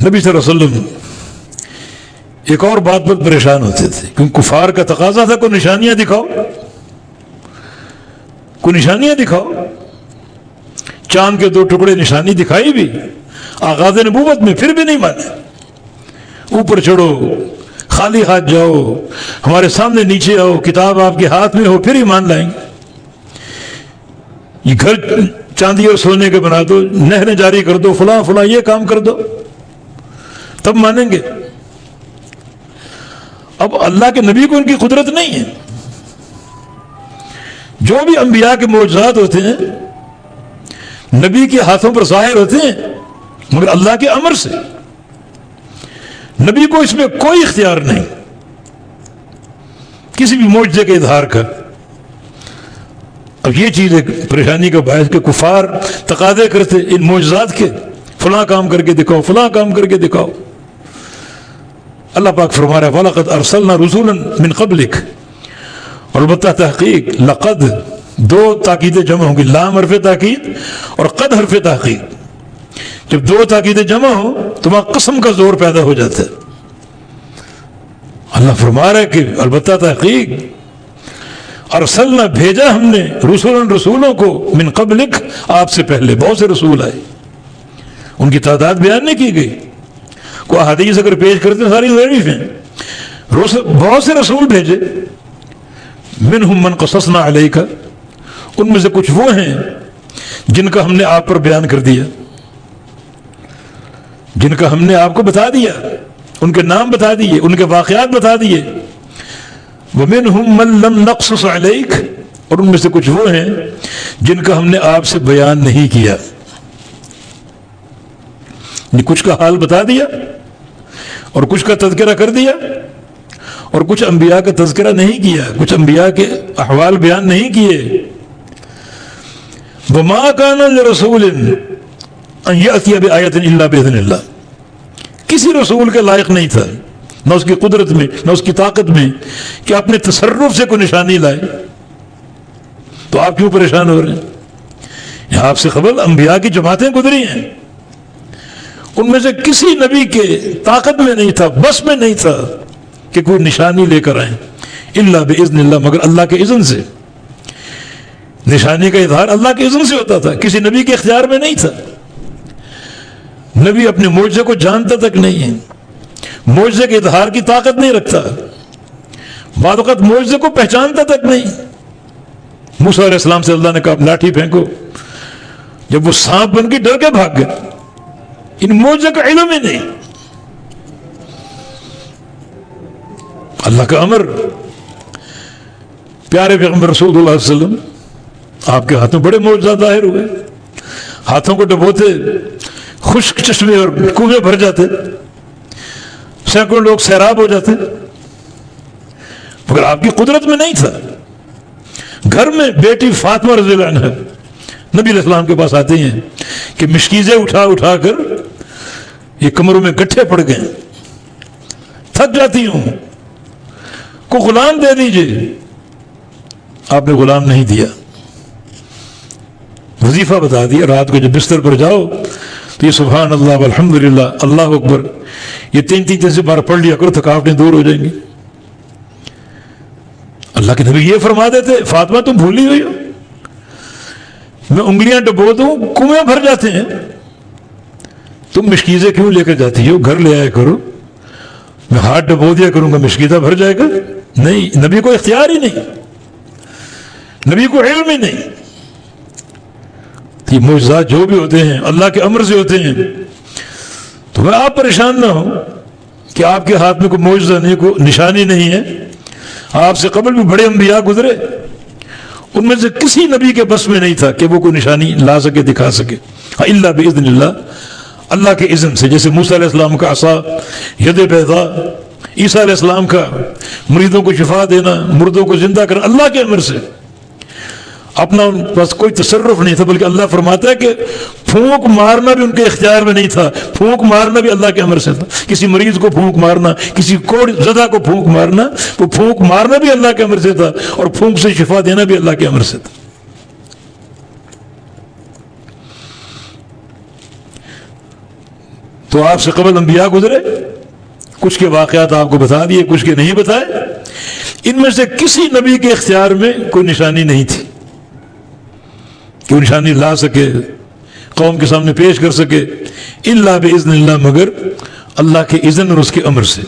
नबी सल्लल्लाहु अलैहि वसल्लम एक और बात पर परेशान होते थे, क्योंकि कुफार का तकाजा था कोई निशानियां दिखाओ, कोई निशानियां दिखाओ। चांद के 2 टुकड़े निशानी दिखाई भी आगाज नबूवत में, फिर भी नहीं माने। ऊपर चढ़ो, खाली हाथ जाओ, हमारे सामने नीचे आओ, किताब आपके हाथ में हो, फिर ही मान लाएंगे। ये घर चांदी और सोने के बना दो, नहरें जारी कर दो, फलां फलां ये काम कर दो, तब मानेंगे। अब अल्लाह के नबी को उनकी कुदरत नहीं है। जो भी अंबिया के मौजूदात होते हैं नबी के हाथों पर जाहिर होते हैं, मगर अल्लाह के अमर से। नबी को इसमें कोई इख्तियार नहीं किसी भी मौजूदे के इजहार का। अब ये चीज एक परेशानी का बायस के कुफार तकादे करते इन मौजूदात के, फलां काम करके दिखाओ, फलां काम करके दिखाओ। अल्लाह पाक फरमा रहा है वलक़द अरसलना रुसुलन मिन क़ब्लिक, और अलबत्ता तहकीक, लक़द 2 ताकीदें जमा होंगी, लाम हर्फ़ ताकीद और क़द हर्फ़ ताकीद। जब 2 ताकीदें जमा हो तो वहां कसम का जोर पैदा हो जाता है। अल्लाह फरमा रहा है कि अलबत्ता तहकीक अरसलना, भेजा हमने, रुसुलन, रसूलों को, मिन क़ब्लिक, आपसे पहले बहुत से रसूल आए, उनकी तादाद बयान नहीं की गई। को हदीस अगर पेश करते सारी ज़रीफ हैं। बहुत से रसूल भेजे, मिनहुम मन क़ससना अलैका, उनमें से कुछ वो हैं जिनका हमने आप पर बयान कर दिया, जिनका हमने आपको बता दिया, उनके नाम बता दिए, उनके वाक़यात बता दिए। व मिनहुम मन लम नक़सस अलैक, और उनमें से कुछ वो हैं जिनका हमने आपसे बयान नहीं किया। कुछ का हाल बता दिया और कुछ का तज़किरा कर दिया, और कुछ अंबिया का तज़किरा नहीं किया, कुछ अंबिया के अहवाल बयान नहीं किए। वमा काना लिरसूलिन अन यअतिया बिआयतिन इल्ला बिइज़्निल्लाह, किसी रसूल के लायक नहीं था, न उसकी कुदरत में न उसकी ताकत में, कि अपने तसर्रुफ से कोई निशानी लाए। तो आप क्यों परेशान हो रहे हैं? यहां आपसे खबर अंबिया की जमातें गुजरी हैं, उनमें से किसी नबी के ताकत में नहीं था, बस में नहीं था कि कोई निशानी लेकर आए, इल्ला बिइज़्निल्लाह, मगर अल्लाह के इज़्न से। निशानी का इजहार अल्लाह के इज़्न से होता था, किसी नबी के इख्तियार में नहीं था। नबी अपने मौजज़े को जानता तक नहीं है, मौजज़े के इजहार की ताकत नहीं रखता, बाद वक़्त मौजज़े को पहचानता तक नहीं। मूसा अलैहिस्सलाम से अल्लाह ने कहा लाठी फेंको, जब वो सांप बन के डर के भाग गए, इन मौजज़े का इल्म ही नहीं। अल्लाह का अमर, प्यारे पैगंबर रसूलुल्लाह सल्लल्लाहु अलैहि वसल्लम आपके हाथों बड़े मौजज़ात ज़ाहिर हुए, हाथों को डबोते खुश्क चश्मे और कुएं भर जाते, सैकड़ों लोग सैराब हो जाते, मगर आपकी कुदरत में नहीं था। घर में बेटी फातिमा रज़ियल्लाहु अन्हा नबी अलैहि सलाम के पास आती हैं कि मिशकीज़ें उठा उठा कर ये कमरों में गड्ढे पड़ गए, थक जाती हूं, को गुलाम दे दीजिए। आपने गुलाम नहीं दिया, वजीफा बता दिया, रात को जब बिस्तर पर जाओ तो ये सुभान अल्लाह वल्हम्दुलिल्लाह अल्लाह अकबर ये 3-3 बार पढ़ लिया करो, थकावटें दूर हो जाएंगी। अल्लाह के नबी ये फरमा देते, फातिमा तुम भूली हुई हो, मैं उंगलियां डबो दूं कुएं भर जाते हैं, तुम मिशकीज़ें क्यों लेकर जाती हो, घर ले आया करो, मैं हाथ डबो दिया करूंगा मिशकीज़ा भर जाएगा। नहीं, नबी को इख्तियार ही नहीं, नबी को इल्म ही नहीं। ये मौजज़ात जो भी होते हैं अल्लाह के अमर से होते हैं। तो मैं आप परेशान ना हो कि आपके हाथ में कोई मौजज़ा नहीं, कोई निशानी नहीं है। आपसे कबल भी बड़े अंबिया गुजरे, उनमें से किसी नबी के बस में नहीं था कि वो कोई निशानी ला सके, दिखा सके, इल्ला बिइज़्निल्लाह, अल्लाह के इज़्न से। जैसे मूसा अलैहिस्सलाम का असा यद बैदा, ईसा अलैहिस्सलाम का मरीजों को शिफा देना, मुर्दों को जिंदा करना, अल्लाह के अमर से। अपना उन पास कोई तसर्रुफ नहीं था, बल्कि अल्लाह फरमाता है कि फूंक मारना भी उनके इख्तियार में नहीं था, फूंक मारना भी अल्लाह के अमर से था। किसी मरीज को फूंक मारना, किसी कोड़ ज़दा को फूंक मारना, वो फूंक मारना भी अल्लाह के अमर से था, और फूंक से शिफा देना भी अल्लाह के अमर से था। تو آپ سے قبل انبیاء گزرے، کچھ کے واقعات آپ کو بتا دیے، کچھ کے نہیں بتائے۔ ان میں سے کسی نبی کے اختیار میں کوئی نشانی نہیں تھی کہ وہ نشانی لا سکے، قوم کے سامنے پیش کر سکے، الا باذن اللہ، مگر اللہ کے اذن اور اس کے امر سے۔